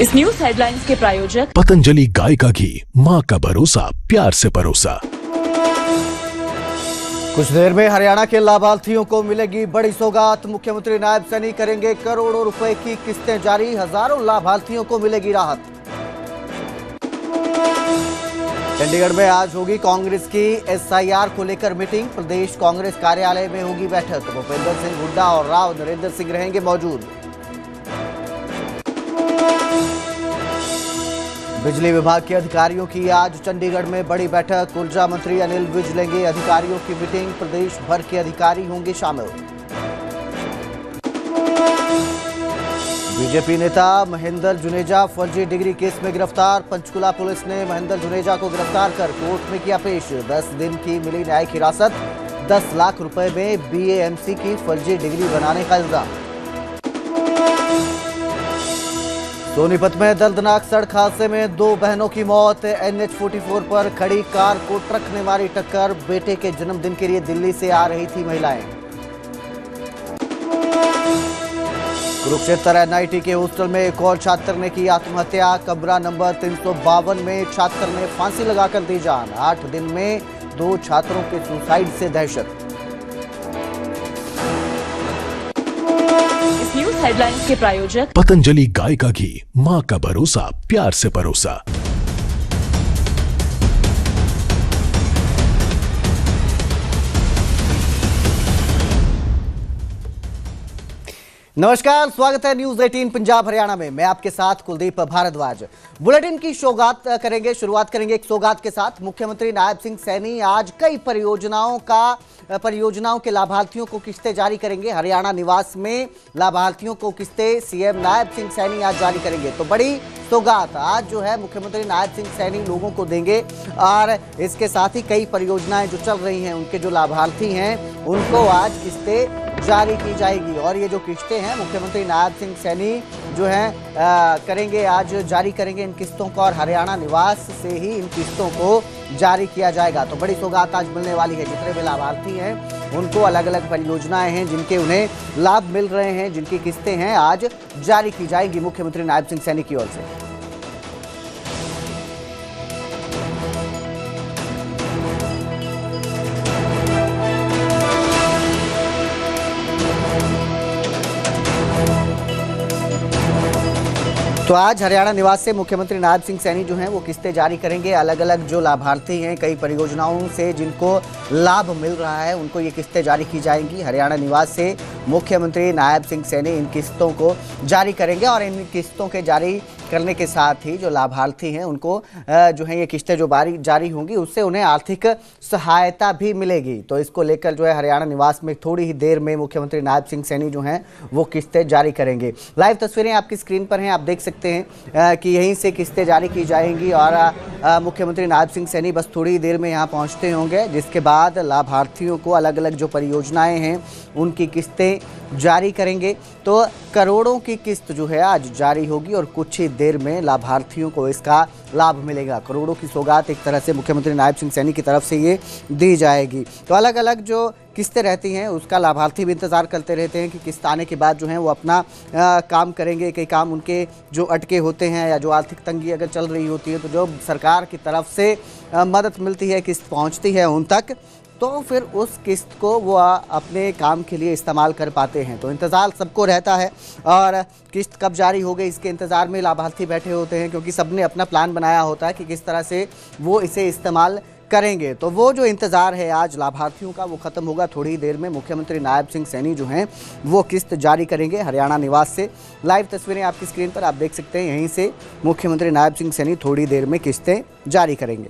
इस news headlines के प्रायोजक पतंजलि गाय का घी, माँ का भरोसा, प्यार से परोसा। कुछ देर में हरियाणा के लाभार्थियों को मिलेगी बड़ी सौगात। मुख्यमंत्री नायब सैनी करेंगे करोड़ों रुपए की किस्तें जारी, हजारों लाभार्थियों को मिलेगी राहत। चंडीगढ़ में आज होगी कांग्रेस की एसआईआर को लेकर मीटिंग। प्रदेश कांग्रेस कार्यालय में होगी बैठक। भूपेंद्र सिंह हुड्डा और राव नरेंद्र सिंह रहेंगे मौजूद। बिजली विभाग के अधिकारियों की आज चंडीगढ़ में बड़ी बैठक। ऊर्जा मंत्री अनिल विज लेंगे अधिकारियों की मीटिंग। प्रदेश भर के अधिकारी होंगे शामिल। बीजेपी नेता महेंद्र जुनेजा फर्जी डिग्री केस में गिरफ्तार। पंचकुला पुलिस ने महेंद्र जुनेजा को गिरफ्तार कर कोर्ट में किया पेश। 10 दिन की मिली न्यायिक हिरासत। 10 लाख रुपए में बीएएमसी की फर्जी डिग्री बनाने का इल्जाम। सोनीपत में दर्दनाक सड़क हादसे में 2 बहनों की मौत। NH-44 पर खड़ी कार को ट्रक ने मारी टक्कर। बेटे के जन्मदिन के लिए दिल्ली से आ रही थी महिलाएं। कुरुक्षेत्र एनआईटी के हॉस्टल में एक और छात्र ने की आत्महत्या। कमरा नंबर 352 में छात्र ने फांसी लगाकर दी जान। 8 दिन में 2 छात्रों के सुसाइड से दहशत। इस न्यूज हेडलाइंस के प्रायोजक पतंजलि गाय का घी, माँ का भरोसा, प्यार से परोसा। नमस्कार, स्वागत है न्यूज 18 पंजाब हरियाणा में। मैं आपके साथ कुलदीप भारद्वाज। बुलेटिन की शुरुआत करेंगे एक सौगात के साथ। मुख्यमंत्री नायब सिंह सैनी आज कई परियोजनाओं के लाभार्थियों को किस्तें जारी करेंगे। हरियाणा निवास में लाभार्थियों को किस्तें सीएम नायब सिंह सैनी आज जारी करेंगे। तो बड़ी सौगात आज जो है मुख्यमंत्री नायब सिंह सैनी लोगों को देंगे और इसके साथ ही कई परियोजनाएं जो चल रही हैं उनके जो लाभार्थी हैं उनको आज किस्तें जारी की जाएगी। और ये जो किस्तें हैं मुख्यमंत्री नायब सिंह सैनी जो है करेंगे, आज जारी करेंगे इन किस्तों को और हरियाणा निवास से ही इन किस्तों को जारी किया जाएगा। तो बड़ी सौगात आज मिलने वाली है। जितने भी लाभार्थी हैं उनको अलग अलग परियोजनाएं हैं जिनके उन्हें लाभ मिल रहे हैं, जिनकी किस्तें हैं आज जारी की जाएगी मुख्यमंत्री नायब सिंह सैनी की ओर से। तो आज हरियाणा निवास से मुख्यमंत्री नायब सिंह सैनी जो हैं वो किस्तें जारी करेंगे। अलग अलग जो लाभार्थी हैं कई परियोजनाओं से जिनको लाभ मिल रहा है उनको ये किस्तें जारी की जाएंगी। हरियाणा निवास से मुख्यमंत्री नायब सिंह सैनी इन किस्तों को जारी करेंगे और इन किस्तों के जारी करने के साथ ही जो लाभार्थी हैं उनको जो है ये किस्तें जो जारी होंगी उससे उन्हें आर्थिक सहायता भी मिलेगी। तो इसको लेकर जो है हरियाणा निवास में थोड़ी ही देर में मुख्यमंत्री नायब सिंह सैनी जो हैं वो किस्तें जारी करेंगे। लाइव तस्वीरें आपकी स्क्रीन पर हैं, आप देख सकते हैं कि यहीं से किस्तें जारी की जाएंगी और मुख्यमंत्री नायब सिंह सैनी बस थोड़ी ही देर में यहाँ पहुँचते होंगे, जिसके बाद लाभार्थियों को अलग अलग जो परियोजनाएँ हैं उनकी किस्तें जारी करेंगे। तो करोड़ों की किस्त जो है आज जारी होगी और कुछ ही देर में लाभार्थियों को इसका लाभ मिलेगा। करोड़ों की सौगात एक तरह से मुख्यमंत्री नायब सिंह सैनी की तरफ से ये दी जाएगी। तो अलग अलग जो किस्तें रहती हैं उसका लाभार्थी भी इंतज़ार करते रहते हैं कि किस्त आने के बाद जो है वो अपना काम करेंगे। कई काम उनके जो अटके होते हैं या जो आर्थिक तंगी अगर चल रही होती है तो जो सरकार की तरफ से मदद मिलती है, किस्त पहुँचती है उन तक, तो फिर उस किस्त को वो अपने काम के लिए इस्तेमाल कर पाते हैं। तो इंतज़ार सबको रहता है और किस्त कब जारी हो गई इसके इंतज़ार में लाभार्थी बैठे होते हैं, क्योंकि सबने अपना प्लान बनाया होता है कि किस तरह से वो इसे इस्तेमाल करेंगे। तो वो जो इंतज़ार है आज लाभार्थियों का वो ख़त्म होगा। थोड़ी ही देर में मुख्यमंत्री नायब सिंह सैनी जो हैं वो किस्त जारी करेंगे हरियाणा निवास से। लाइव तस्वीरें आपकी स्क्रीन पर आप देख सकते हैं, यहीं से मुख्यमंत्री नायब सिंह सैनी थोड़ी देर में किस्तें जारी करेंगे।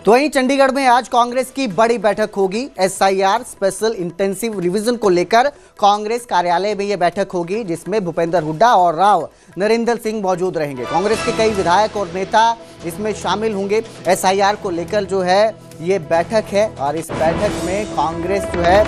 तो वहीं चंडीगढ़ में आज कांग्रेस की बड़ी बैठक होगी। एसआईआर स्पेशल इंटेंसिव रिवीजन को लेकर कांग्रेस कार्यालय में यह बैठक होगी, जिसमें भूपेंद्र हुड्डा और राव नरेंद्र सिंह मौजूद रहेंगे। कांग्रेस के कई विधायक और नेता इसमें शामिल होंगे। एसआईआर को लेकर जो है ये बैठक है और इस बैठक में कांग्रेस जो है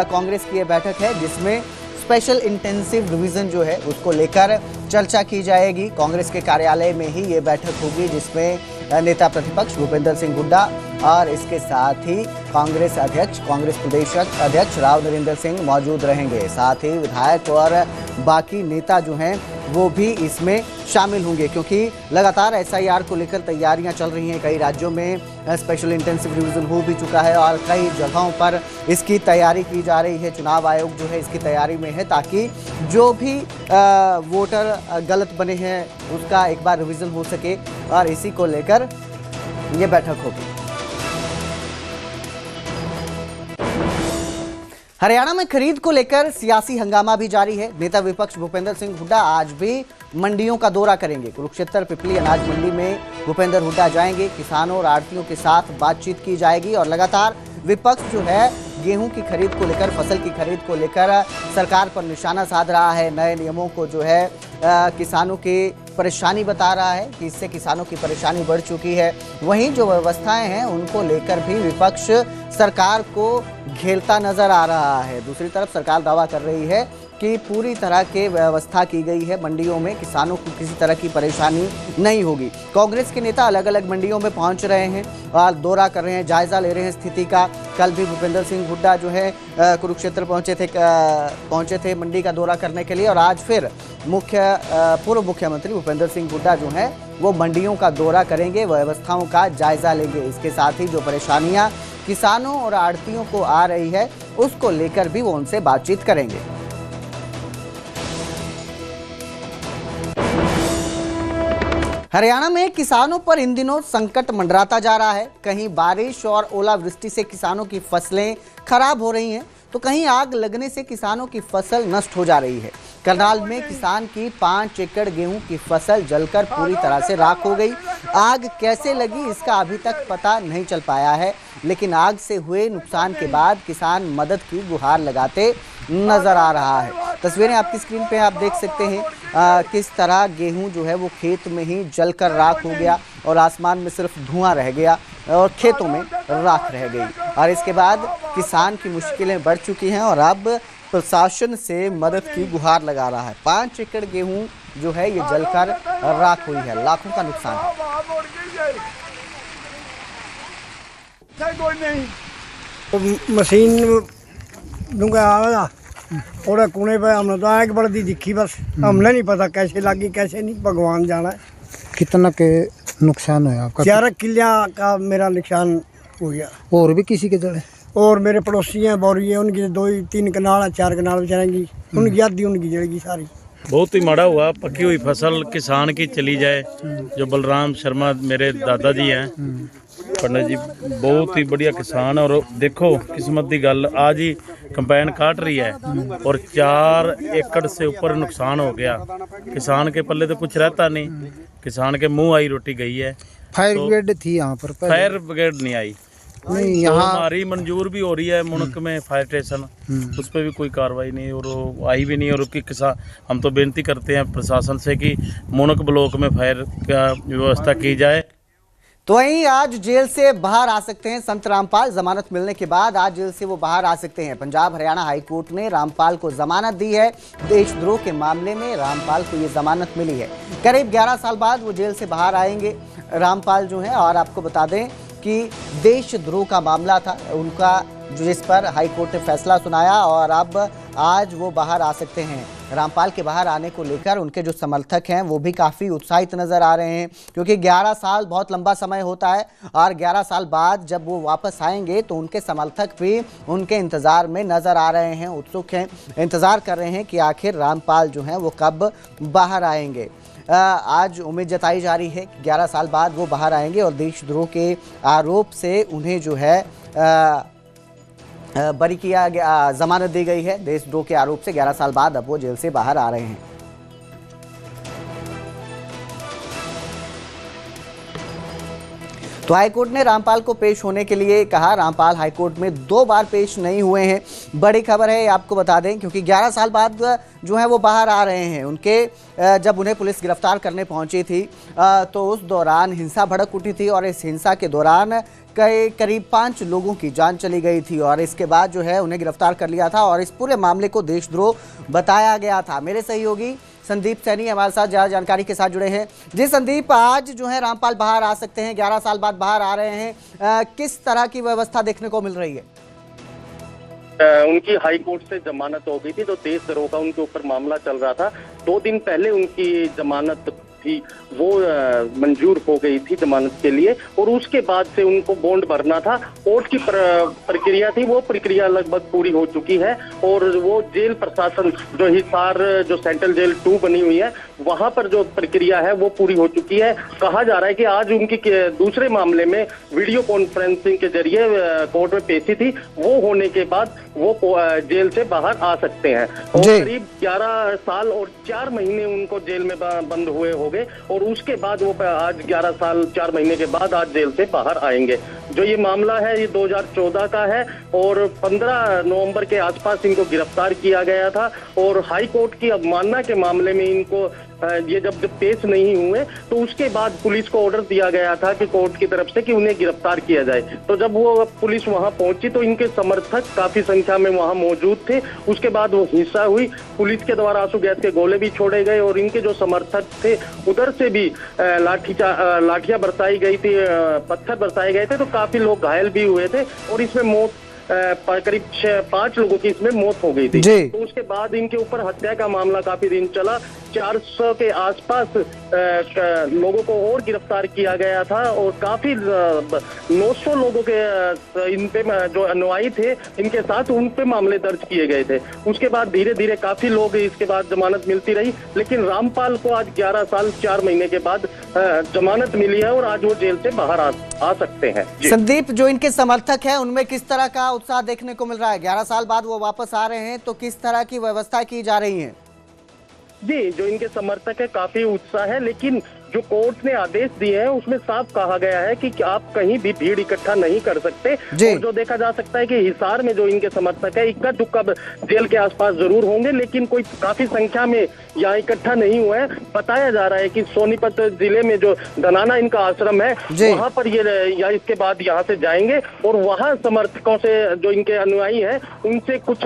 कांग्रेस की ये बैठक है जिसमें स्पेशल इंटेंसिव रिवीजन जो है उसको लेकर चर्चा की जाएगी। कांग्रेस के कार्यालय में ही ये बैठक होगी, जिसमें नेता प्रतिपक्ष भूपेंद्र सिंह हुड्डा और इसके साथ ही कांग्रेस अध्यक्ष, कांग्रेस प्रदेश अध्यक्ष राव नरेंद्र सिंह मौजूद रहेंगे। साथ ही विधायक और बाकी नेता जो हैं वो भी इसमें शामिल होंगे, क्योंकि लगातार SIR को लेकर तैयारियां चल रही हैं। कई राज्यों में स्पेशल इंटेंसिव रिवीजन हो भी चुका है और कई जगहों पर इसकी तैयारी की जा रही है। चुनाव आयोग जो है इसकी तैयारी में है, ताकि जो भी वोटर गलत बने हैं उसका एक बार रिवीजन हो सके, और इसी को लेकर ये बैठक होगी। हरियाणा में खरीद को लेकर सियासी हंगामा भी जारी है। नेता विपक्ष भूपेंद्र सिंह हुड्डा आज भी मंडियों का दौरा करेंगे। कुरुक्षेत्र पिपली अनाज मंडी में भूपेंद्र हुड्डा जाएंगे। किसानों और आढ़तियों के साथ बातचीत की जाएगी और लगातार विपक्ष जो है गेहूं की खरीद को लेकर, फसल की खरीद को लेकर सरकार पर निशाना साध रहा है। नए नियमों को जो है किसानों की परेशानी बता रहा है कि इससे किसानों की परेशानी बढ़ चुकी है। वहीं जो व्यवस्थाएं हैं उनको लेकर भी विपक्ष सरकार को घेरता नजर आ रहा है। दूसरी तरफ सरकार दावा कर रही है कि पूरी तरह की व्यवस्था की गई है, मंडियों में किसानों को किसी तरह की परेशानी नहीं होगी। कांग्रेस के नेता अलग अलग मंडियों में पहुंच रहे हैं और दौरा कर रहे हैं, जायजा ले रहे हैं स्थिति का। कल भी भूपेंद्र सिंह हुड्डा जो है कुरुक्षेत्र पहुंचे थे मंडी का दौरा करने के लिए, और आज फिर पूर्व मुख्यमंत्री भूपेंद्र सिंह हुड्डा जो है वो मंडियों का दौरा करेंगे, व्यवस्थाओं का जायजा लेंगे। इसके साथ ही जो परेशानियां किसानों और आढ़तियों को आ रही है उसको लेकर भी वो उनसे बातचीत करेंगे। हरियाणा में किसानों पर इन दिनों संकट मंडराता जा रहा है। कहीं बारिश और ओलावृष्टि से किसानों की फसलें खराब हो रही हैं, तो कहीं आग लगने से किसानों की फसल नष्ट हो जा रही है। करनाल में किसान की 5 एकड़ गेहूं की फसल जलकर पूरी तरह से राख हो गई। आग कैसे लगी इसका अभी तक पता नहीं चल पाया है, लेकिन आग से हुए नुकसान के बाद किसान मदद की गुहार लगाते नजर आ रहा है। तस्वीरें आपकी स्क्रीन पे आप देख सकते हैं किस तरह गेहूं जो है वो खेत में ही जलकर राख हो गया और आसमान में सिर्फ धुआं रह गया और खेतों में राख रह गई। और इसके बाद किसान की मुश्किलें बढ़ चुकी हैं और अब प्रशासन से मदद की गुहार लगा रहा है। 5 एकड़ गेहूं जो है ये जलकर राख हुई है, लाखों का नुकसान है। तो मशीन दूंगा आवेगा और कुने पे हमने तो आग बढ़ती दिखी, बस हमने नहीं पता कैसे लगी कैसे नहीं, भगवान जाना है। कितना के नुकसान हुआ आपका? 4 किलिया का मेरा नुकसान हो गया। और भी किसी के जड़े? और मेरे पड़ोसी हैं बोरी है, उनकी 2-3 कनाल 4 कनाल बेचारेंगी, उनकी आधी उनकी जड़ेगी सारी। बहुत ही माड़ा हुआ, पकी हुई फसल किसान की चली जाए। जो बलराम शर्मा मेरे दादाजी हैं पंडित जी, बहुत ही बढ़िया किसान। और देखो किस्मत की गल, आज ही कंबाइन काट रही है और 4 एकड़ से ऊपर नुकसान हो गया। किसान के पल्ले तो कुछ रहता नहीं, किसान के मुंह आई रोटी गई है। फायर ब्रिगेड थी यहाँ पर? फायर ब्रिगेड नहीं आई। नहीं, यहाँ हमारी मंजूर भी हो रही है मुनक में फायर स्टेशन, उस पर भी कोई कार्रवाई नहीं और वो आई भी नहीं। और उसकी किसान, हम तो बेनती करते हैं प्रशासन से कि मुनक ब्लॉक में फायर का व्यवस्था की जाए। तो वहीं आज जेल से बाहर आ सकते हैं संत रामपाल। जमानत मिलने के बाद आज जेल से वो बाहर आ सकते हैं। पंजाब हरियाणा हाई कोर्ट ने रामपाल को जमानत दी है। देशद्रोह के मामले में रामपाल को ये जमानत मिली है। करीब 11 साल बाद वो जेल से बाहर आएंगे रामपाल जो है। और आपको बता दें कि देशद्रोह का मामला था उनका, जिस पर हाई कोर्ट ने फैसला सुनाया और अब आज वो बाहर आ सकते हैं। रामपाल के बाहर आने को लेकर उनके जो समर्थक हैं वो भी काफ़ी उत्साहित नज़र आ रहे हैं, क्योंकि 11 साल बहुत लंबा समय होता है और 11 साल बाद जब वो वापस आएंगे तो उनके समर्थक भी उनके इंतज़ार में नज़र आ रहे हैं, उत्सुक हैं, इंतज़ार कर रहे हैं कि आखिर रामपाल जो हैं वो कब बाहर आएंगे। आज उम्मीद जताई जा रही है कि 11 साल बाद वो बाहर आएंगे और देशद्रोह के आरोप से उन्हें जो है बरी किया गया, जमानत दी गई है। देशद्रोह के आरोप से 11 साल बाद अब वो जेल से बाहर आ रहे हैं। तो हाईकोर्ट ने रामपाल को पेश होने के लिए कहा। रामपाल हाईकोर्ट में 2 बार पेश नहीं हुए हैं। बड़ी खबर है, आपको बता दें, क्योंकि 11 साल बाद जो है वो बाहर आ रहे हैं। उनके जब उन्हें पुलिस गिरफ्तार करने पहुंची थी तो उस दौरान हिंसा भड़क उठी थी और इस हिंसा के दौरान करीब 5 लोगों की जान चली गई थी और इसके बाद जो है उन्हें गिरफ्तार कर लिया था और इस पूरे मामले को देशद्रोह बताया गया था। मेरे सहयोगी संदीप सैनी हमारे साथ ज़्यादा जानकारी के साथ जुड़े हैं। जी संदीप, आज जो है रामपाल बाहर आ सकते हैं, 11 साल बाद बाहर आ रहे हैं, किस तरह की व्यवस्था देखने को मिल रही है? उनकी हाई कोर्ट से जमानत हो गई थी, तो देशद्रोह का उनके ऊपर मामला चल रहा था। 2 दिन पहले उनकी जमानत थी वो मंजूर हो गई थी जमानत के लिए और उसके बाद से उनको बॉन्ड भरना था। कोर्ट की प्रक्रिया थी, वो प्रक्रिया लगभग पूरी हो चुकी है और वो जेल प्रशासन जो हिसार जो सेंट्रल जेल 2 बनी हुई है वहां पर जो प्रक्रिया है वो पूरी हो चुकी है। कहा जा रहा है कि आज उनकी दूसरे मामले में वीडियो कॉन्फ्रेंसिंग के जरिए कोर्ट में पेशी थी, वो होने के बाद वो जेल से बाहर आ सकते हैं और करीब 11 साल और 4 महीने उनको जेल में बंद हुए हो गए और उसके बाद वो आज 11 साल 4 महीने के बाद आज जेल से बाहर आएंगे। जो ये मामला है ये 2014 का है और 15 नवंबर के आसपास इनको गिरफ्तार किया गया था और हाई कोर्ट की अवमानना के मामले में इनको ये जब पेश नहीं हुए तो उसके बाद पुलिस को ऑर्डर दिया गया था कि कोर्ट की तरफ से कि उन्हें गिरफ्तार किया जाए। तो जब वो पुलिस वहां पहुंची तो इनके समर्थक काफी संख्या में वहां मौजूद थे। उसके बाद वो हिंसा हुई, पुलिस के द्वारा आंसू गैस के गोले भी छोड़े गए और इनके जो समर्थक थे उधर से भी लाठियां बरसाई गई थी, पत्थर बरसाए गए थे, तो काफी लोग घायल भी हुए थे और इसमें मौत करीब 5 लोगों की इसमें मौत हो गई थी। तो उसके बाद इनके ऊपर हत्या का मामला काफी दिन चला। 400 के आसपास लोगों को और गिरफ्तार किया गया था और काफी 900 लोगों के इन पे जो अनुयायी थे इनके साथ उन पे मामले दर्ज किए गए थे। उसके बाद धीरे धीरे काफी लोग इसके बाद जमानत मिलती रही, लेकिन रामपाल को आज 11 साल 4 महीने के बाद जमानत मिली है और आज वो जेल से बाहर आ सकते हैं। संदीप, जो इनके समर्थक हैं उनमें किस तरह का उत्साह देखने को मिल रहा है? 11 साल बाद वो वापस आ रहे हैं तो किस तरह की व्यवस्था की जा रही है? जी, जो इनके समर्थक है काफी उत्साह है, लेकिन जो कोर्ट ने आदेश दिए हैं उसमें साफ कहा गया है कि आप कहीं भी भीड़ इकट्ठा नहीं कर सकते। और जो देखा जा सकता है कि हिसार में जो इनके समर्थक है इक्का दुक्का जेल के आसपास जरूर होंगे, लेकिन कोई काफी संख्या में यहाँ इकट्ठा नहीं हुआ है। बताया जा रहा है कि सोनीपत जिले में जो धनाना इनका आश्रम है वहां पर ये इसके बाद यहाँ से जाएंगे और वहां समर्थकों से जो इनके अनुयायी है उनसे कुछ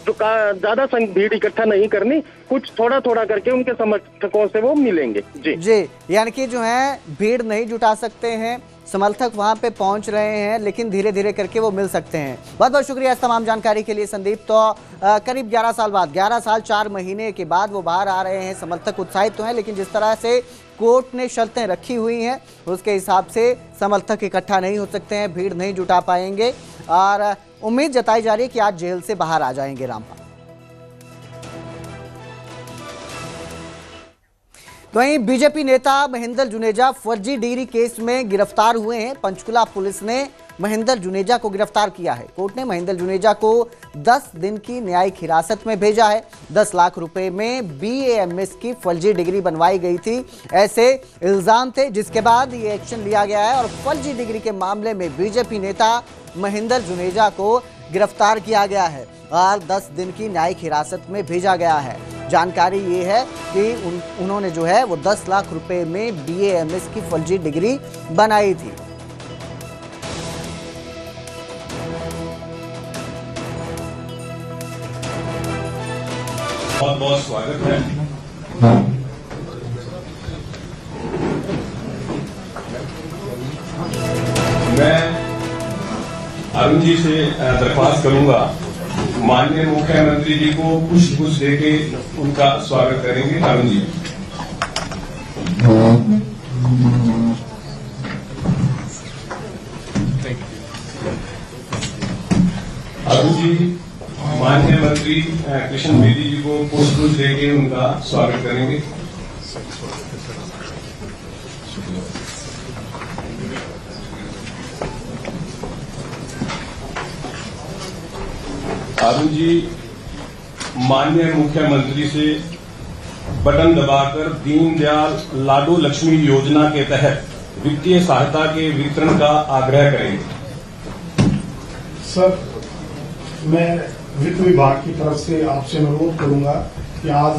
जो ज्यादा भीड़ इकट्ठा नहीं करनी, कुछ थोड़ा थोड़ा करके उनके समर्थकों से वो मिलेंगे। जी, यानी कि जो है भीड़ नहीं जुटा सकते हैं, समर्थक वहां पे पहुंच रहे हैं, लेकिन धीरे धीरे करके वो मिल सकते हैं। बहुत बहुत शुक्रिया इस तमाम जानकारी के लिए संदीप। तो करीब 11 साल बाद, 11 साल 4 महीने के बाद वो बाहर आ रहे हैं। समर्थक उत्साहित तो हैं, लेकिन जिस तरह से कोर्ट ने शर्तें रखी हुई हैं उसके हिसाब से समर्थक इकट्ठा नहीं हो सकते हैं, भीड़ नहीं जुटा पाएंगे और उम्मीद जताई जा रही है कि आज जेल से बाहर आ जाएंगे रामपाल। तो वहीं बीजेपी नेता महेंद्र जुनेजा फर्जी डिग्री केस में गिरफ्तार हुए हैं। पंचकुला पुलिस ने महेंद्र जुनेजा को गिरफ्तार किया है। कोर्ट ने महेंद्र जुनेजा को 10 दिन की न्यायिक हिरासत में भेजा है। 10 लाख रुपए में BAMS की फर्जी डिग्री बनवाई गई थी, ऐसे इल्जाम थे, जिसके बाद ये एक्शन लिया गया है और फर्जी डिग्री के मामले में बीजेपी नेता महेंद्र जुनेजा को गिरफ्तार किया गया है और 10 दिन की न्यायिक हिरासत में भेजा गया है। जानकारी ये है कि उन्होंने जो है वो 10 लाख रुपए में BAMS की फर्जी डिग्री बनाई थी। बहुत बहुत स्वागत है। मैं अरुण जी से दरख्वास्त करूंगा, माननीय मुख्यमंत्री जी को पुष्प देके उनका स्वागत करेंगे। अरुण जी। अरुण जी माननीय मंत्री कृष्ण बेदी जी को पुष्प देके उनका स्वागत करेंगे। अरुण जी माननीय मुख्यमंत्री से बटन दबाकर दीनदयाल लाडो लक्ष्मी योजना के तहत वित्तीय सहायता के वितरण का आग्रह करेंगे। सर, मैं वित्त विभाग की तरफ से आपसे अनुरोध करूंगा कि आज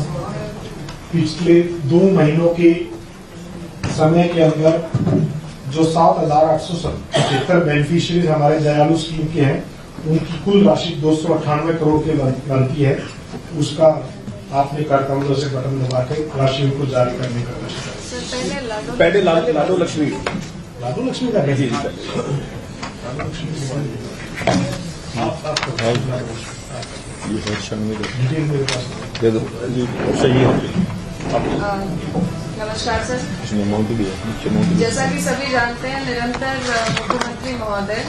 पिछले 2 महीनों के समय के अंदर जो 7,875 बेनिफिशियरीज हमारे दयालु स्कीम के हैं, उनकी कुल राशि 298 करोड़ के बनती है, उसका आपने काउंटर से बटन दबा के राशि उनको जारी करने का कोशिश। पहले लाडो लक्ष्मी का जी नमस्कार सर। जैसा कि सभी जानते हैं, निरंतर मुख्यमंत्री महोदय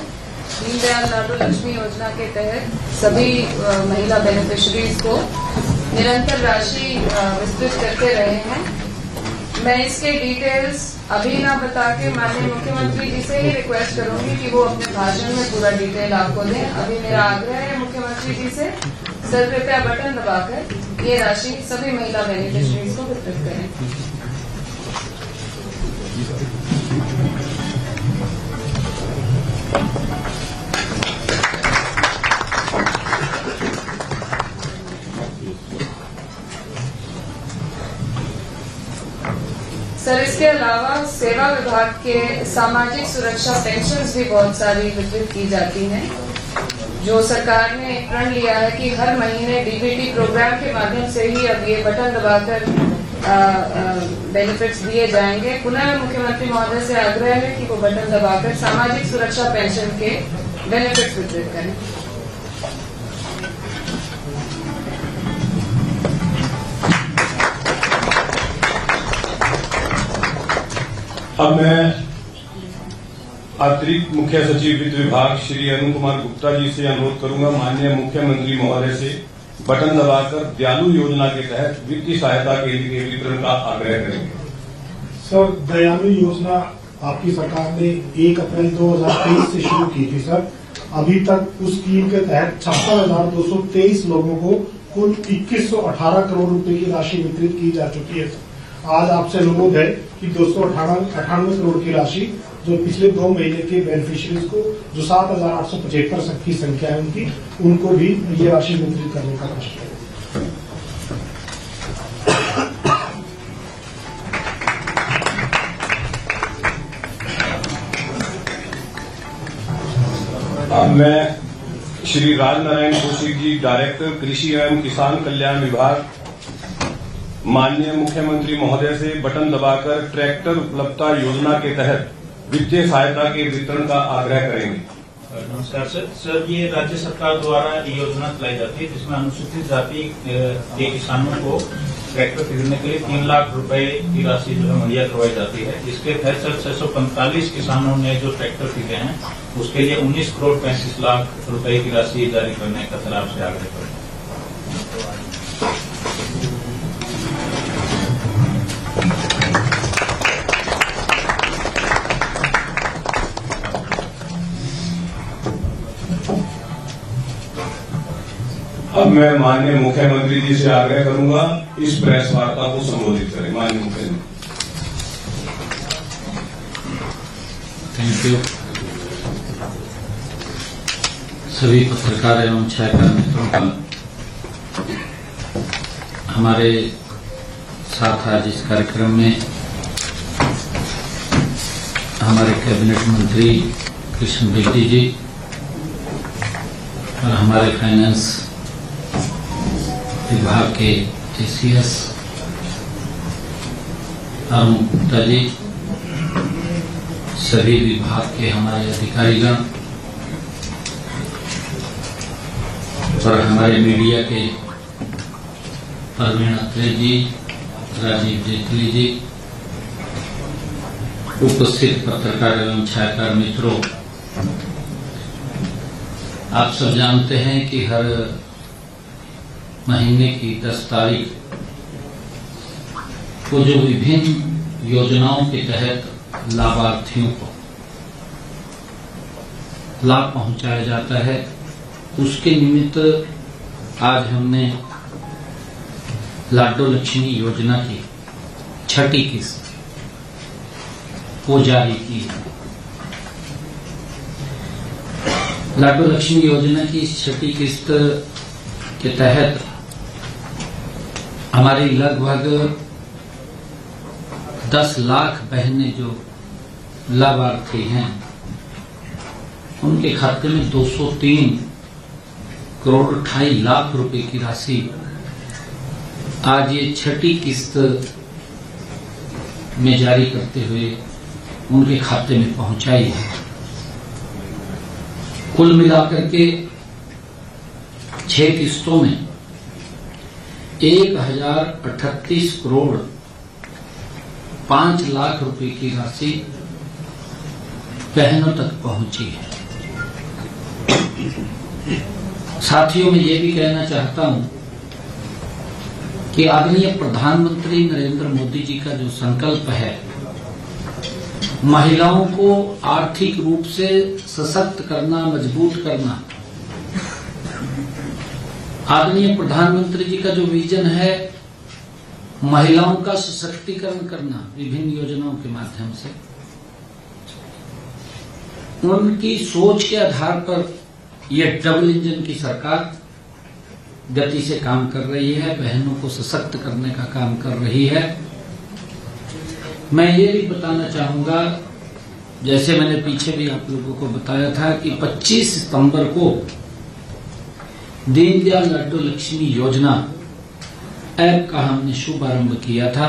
दीनदयाल लाडो लक्ष्मी योजना के तहत सभी महिला बेनिफिशरीज को निरंतर राशि विस्तृत करते रहे हैं। मैं इसके डिटेल्स अभी ना बता के माननीय मुख्यमंत्री जी से ही रिक्वेस्ट करूंगी कि वो अपने भाषण में पूरा डिटेल आपको दें। अभी मेरा आग्रह है मुख्यमंत्री जी से, सर कृपया बटन दबाकर ये राशि सभी महिला बेनिफिशरीज को वितरित करें। सर, इसके अलावा सेवा विभाग के सामाजिक सुरक्षा पेंशन्स भी बहुत सारी वितरित की जाती हैं। जो सरकार ने प्रण लिया है कि हर महीने डीबीटी प्रोग्राम के माध्यम से ही अब ये बटन दबाकर बेनिफिट्स दिए जाएंगे। पुनः मुख्यमंत्री महोदय से आग्रह है कि वो बटन दबाकर सामाजिक सुरक्षा पेंशन के बेनिफिट्स वितरित करें। अब मैं अतिरिक्त मुख्य सचिव वित्त विभाग श्री अरुण कुमार गुप्ता जी से अनुरोध करूंगा, माननीय मुख्यमंत्री महोदय से बटन दबाकर दयालु योजना के तहत वित्तीय सहायता के लिए वितरण का आग्रह करेंगे। सर, दयालु योजना आपकी सरकार ने 1 अप्रैल 2023 से शुरू की थी। सर, अभी तक उस स्कीम के तहत 56,223 लोगों को कुल 2118 करोड़ रुपए की राशि वितरित की जा चुकी है। आज आपसे अनुरोध है कि 298 करोड़ की राशि जो पिछले 2 महीने के बेनिफिशियरीज को जो 7,875 की संख्या है उनको भी ये राशि वितरित करने का कोशिश करें। अब मैं श्री राजनारायण कौशिक जी, डायरेक्टर कृषि एवं किसान कल्याण विभाग, माननीय मुख्यमंत्री महोदय से बटन दबाकर ट्रैक्टर उपलब्धता योजना के तहत वित्तीय सहायता के वितरण का आग्रह करेंगे। नमस्कार सर। सर, ये राज्य सरकार द्वारा ये योजना चलाई जाती है जिसमें अनुसूचित जाति के किसानों को ट्रैक्टर खरीदने के लिए 3 लाख रुपए की राशि जो है मुहैया करवाई जाती है। इसके तहत सर 645 किसानों ने जो ट्रैक्टर खरीदे हैं उसके लिए 19 करोड़ 35 लाख रुपए की राशि जारी करने का सर आपसे आग्रह करें। अब मैं माननीय मुख्यमंत्री जी से आग्रह करूंगा इस प्रेस वार्ता को संबोधित करें। माननीय मुख्यमंत्री। Thank you. सभी पत्रकार एवं छायाकार मित्रों का हमारे साथ आज इस कार्यक्रम में हमारे कैबिनेट मंत्री कृष्ण बेदी जी और हमारे फाइनेंस विभाग के एसीएस अरुण गुप्ता जी, सभी विभाग के हमारे अधिकारीगण और हमारे मीडिया के परवीन अत्रे जी, राजीव जेटली जी, उपस्थित पत्रकार एवं छायाकार मित्रों, आप सब जानते हैं कि हर महीने की 10 तारीख को जो विभिन्न योजनाओं के तहत लाभार्थियों को लाभ पहुंचाया जाता है, उसके निमित्त आज हमने लाडो लक्ष्मी योजना की 6ठी किस्त को जारी की है। लाडो लक्ष्मी योजना की छठी किस्त के तहत हमारी लगभग 10 लाख बहनें जो लाभार्थी हैं, उनके खाते में 203 करोड़ 28 लाख रुपए की राशि आज ये छठी किस्त में जारी करते हुए उनके खाते में पहुंचाई है। कुल मिलाकर के 6 किस्तों में 1038 करोड़ 5 लाख रुपए की राशि बहनों तक पहुंची है। साथियों, मैं ये भी कहना चाहता हूं कि आदरणीय प्रधानमंत्री नरेंद्र मोदी जी का जो संकल्प है, महिलाओं को आर्थिक रूप से सशक्त करना, मजबूत करना, आदरणीय प्रधानमंत्री जी का जो विजन है, महिलाओं का सशक्तिकरण करना विभिन्न योजनाओं के माध्यम से, उनकी सोच के आधार पर यह डबल इंजन की सरकार गति से काम कर रही है, बहनों को सशक्त करने का काम कर रही है। मैं ये भी बताना चाहूंगा, जैसे मैंने पीछे भी आप लोगों को बताया था कि 25 सितंबर को दीनदयाल लाडो लक्ष्मी योजना ऐप का हमने शुभारंभ किया था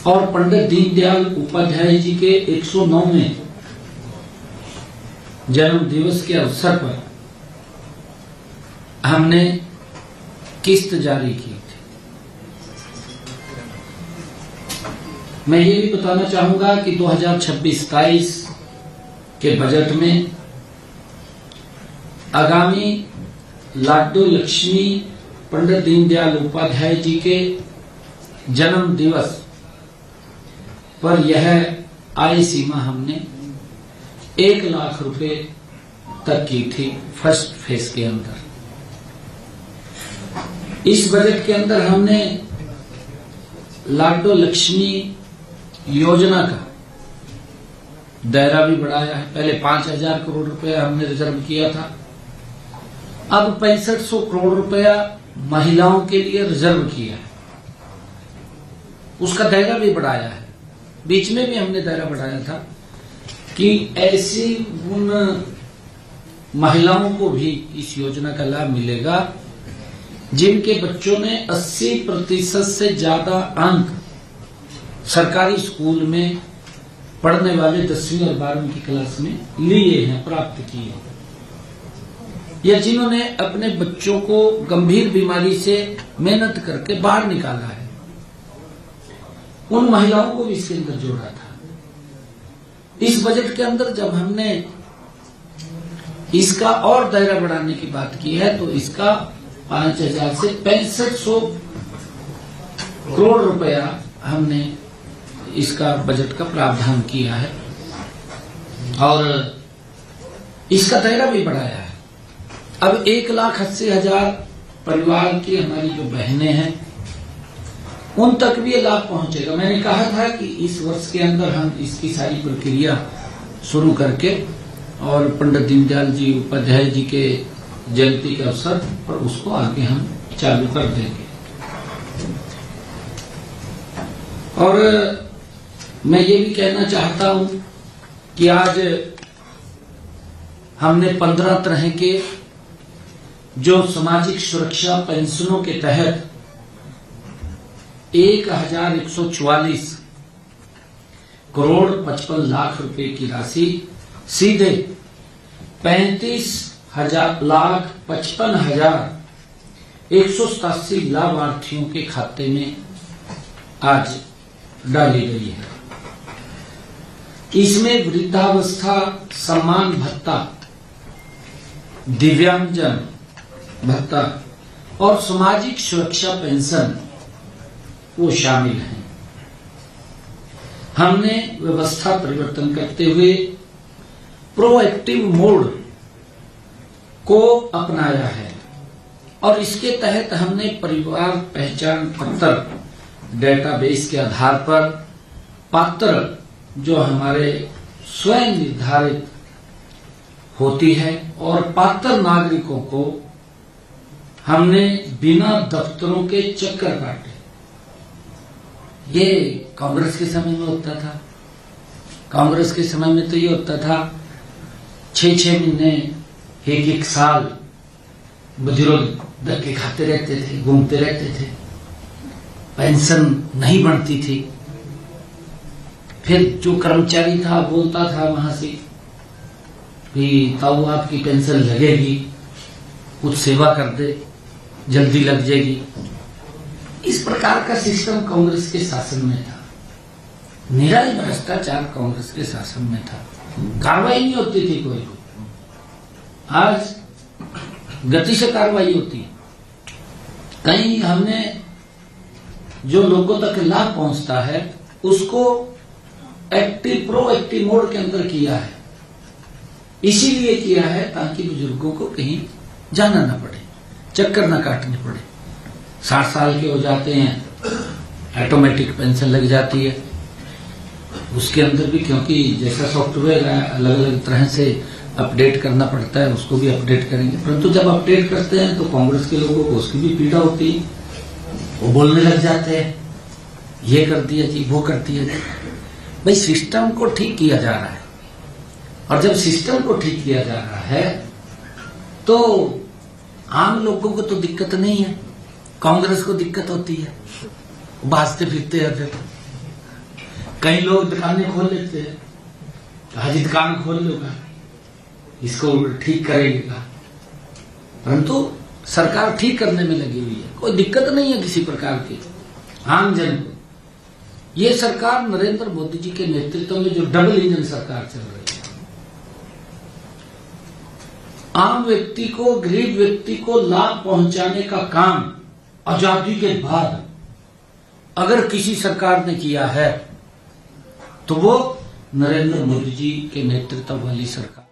और पंडित दीनदयाल उपाध्याय जी के 109वें जन्म दिवस के अवसर पर हमने किस्त जारी की थी। मैं ये भी बताना चाहूंगा कि 2026-27 के बजट में आगामी लाडो लक्ष्मी पंडित दीनदयाल उपाध्याय जी के जन्म दिवस पर यह आय सीमा हमने 1 लाख रुपए तक की थी फर्स्ट फेज के अंदर। इस बजट के अंदर हमने लाडो लक्ष्मी योजना का दायरा भी बढ़ाया है। पहले 5000 करोड़ रुपया हमने रिजर्व किया था, अब 6500 करोड़ रुपया महिलाओं के लिए रिजर्व किया है। उसका दायरा भी बढ़ाया है। बीच में भी हमने दायरा बढ़ाया था कि ऐसी उन महिलाओं को भी इस योजना का लाभ मिलेगा जिनके बच्चों ने 80% से ज्यादा अंक सरकारी स्कूल में पढ़ने वाले 10वीं और 12वीं की क्लास में लिए हैं, प्राप्त किए, या जिन्होंने अपने बच्चों को गंभीर बीमारी से मेहनत करके बाहर निकाला है, उन महिलाओं को भी इसके अंदर जोड़ा था। इस बजट के अंदर जब हमने इसका और दायरा बढ़ाने की बात की है तो इसका 5000 से 6500 करोड़ रुपया हमने इसका बजट का प्रावधान किया है और इसका दायरा भी बढ़ाया है। अब 1,80,000 परिवार की हमारी जो बहनें हैं उन तक भी ये लाभ पहुंचेगा। मैंने कहा था कि इस वर्ष के अंदर हम इसकी सारी प्रक्रिया शुरू करके और पंडित दीनदयाल जी उपाध्याय जी के जयंती के अवसर पर उसको आगे हम चालू कर देंगे। और मैं ये भी कहना चाहता हूं कि आज हमने 15 तरह के जो सामाजिक सुरक्षा पेंशनों के तहत 1144 करोड़ 55 लाख रुपए की राशि सीधे 35,55,187 लाभार्थियों के खाते में आज डाली गई है। इसमें वृद्धावस्था सम्मान भत्ता, दिव्यांगजन भत्ता और सामाजिक सुरक्षा पेंशन वो शामिल हैं। हमने व्यवस्था परिवर्तन करते हुए प्रोएक्टिव मोड को अपनाया है और इसके तहत हमने परिवार पहचान पत्र डेटाबेस के आधार पर पात्र जो हमारे स्वयं निर्धारित होती है और पात्र नागरिकों को हमने बिना दफ्तरों के चक्कर काटे। ये कांग्रेस के समय में होता था। कांग्रेस के समय में तो ये होता था 6-6 महीने, 1-1 साल बुजुर्ग धक्के खाते रहते थे, घूमते रहते थे, पेंशन नहीं बनती थी। फिर जो कर्मचारी था बोलता था वहां से कि ताऊ आपकी पेंशन लगेगी, कुछ सेवा कर दे, जल्दी लग जाएगी। इस प्रकार का सिस्टम कांग्रेस के शासन में था। निराई भ्रष्टाचार कांग्रेस के शासन में था। कार्रवाई नहीं होती थी कोई को। आज गति से कार्रवाई होती है। कहीं हमने जो लोगों तक लाभ पहुंचता है उसको प्रोएक्टिव मोड के अंदर किया है। इसीलिए किया है ताकि बुजुर्गों को कहीं जाना ना पड़े, चक्कर ना काटने पड़े। 60 साल के हो जाते हैं, ऑटोमेटिक पेंशन लग जाती है। उसके अंदर भी क्योंकि जैसा सॉफ्टवेयर है अलग अलग तरह से अपडेट करना पड़ता है, उसको भी अपडेट करेंगे। परंतु जब अपडेट करते हैं तो कांग्रेस के लोगों को उसकी भी पीड़ा होती है। वो बोलने लग जाते हैं, ये कर दिया जी, वो कर दिया जी। भाई सिस्टम को ठीक किया जा रहा है, और जब सिस्टम को ठीक किया जा रहा है तो आम लोगों को तो दिक्कत नहीं है, कांग्रेस को दिक्कत होती है। भाजते फिरते रहते। कई लोग दुकानें खोल लेते हैं, हाजी दुकान खोल लूंगा, इसको ठीक करेगा। परंतु सरकार ठीक करने में लगी हुई है, कोई दिक्कत नहीं है किसी प्रकार की आम जन को। ये सरकार नरेंद्र मोदी जी के नेतृत्व में जो डबल इंजन सरकार चल रही है, आम व्यक्ति को, गरीब व्यक्ति को लाभ पहुंचाने का काम आजादी के बाद अगर किसी सरकार ने किया है तो वो नरेंद्र मोदी जी के नेतृत्व वाली सरकार।